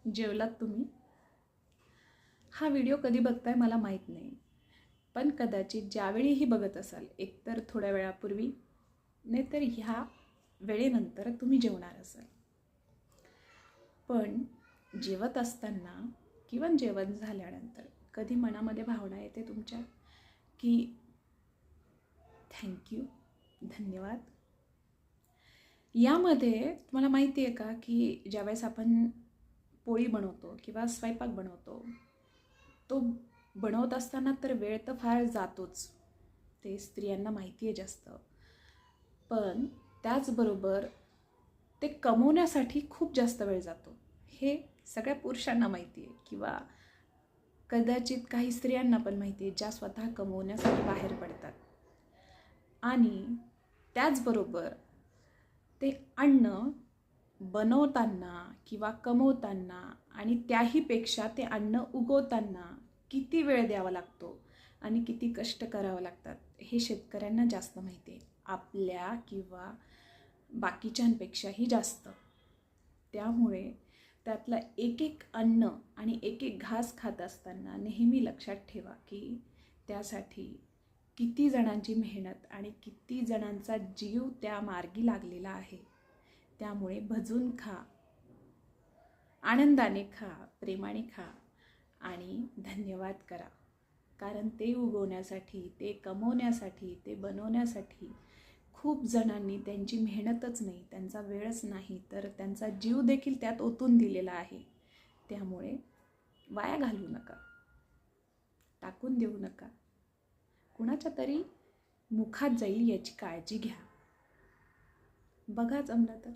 जेवलात तुम्ही? हा व्हिडिओ कधी बघताय मला माहीत नाही, पण कदाचित ज्यावेळीही बघत असाल, एकतर थोड्या वेळापूर्वी नाहीतर ह्या वेळेनंतर तुम्ही जेवणार असाल. पण जेवत असताना किंवा जेवण झाल्यानंतर कधी मनामध्ये भावना येते तुमच्या की थँक्यू, धन्यवाद. यामध्ये तुम्हाला माहिती आहे का की ज्यावेळेस आपण पोळी बनवतो किंवा स्वयंपाक बनवतो, तो बनवत असताना तर वेळ तर फार जातोच, ते स्त्रियांना माहिती आहे जास्त. पण त्याचबरोबर ते कमवण्यासाठी खूप जास्त वेळ जातो, हे सगळ्या पुरुषांना माहिती आहे किंवा कदाचित काही स्त्रियांना पण माहिती आहे ज्या स्वतः कमवण्यासाठी बाहेर पडतात. आणि त्याचबरोबर ते अन्न बनवताना किंवा कमवताना आणि त्याहीपेक्षा ते अन्न उगवताना किती वेळ द्यावा लागतो आणि किती कष्ट करावं लागतात हे शेतकऱ्यांना जास्त माहिती आहे, आपल्या किंवा बाकीच्यांपेक्षाही जास्त. त्यामुळे त्यातलं एक एक अन्न आणि एक एक घास खात असताना नेहमी लक्षात ठेवा की त्यासाठी किती जणांची मेहनत आणि किती जणांचा जीव त्या मार्गी लागलेला आहे. त्यामुळे भजून खा, आनंदाने खा, प्रेमाने खा आणि धन्यवाद करा. कारण ते उगवण्यासाठी, ते कमवण्यासाठी, ते बनवण्यासाठी खूप जणांनी त्यांची मेहनतच नाही, त्यांचा वेळच नाही, तर त्यांचा जीव देखील त्यात ओतून दिलेला आहे. त्यामुळे वाया घालवू नका, टाकून देऊ नका. कुणाच्या तरी मुखात जाईल याची काळजी घ्या. बघा जमलं तर.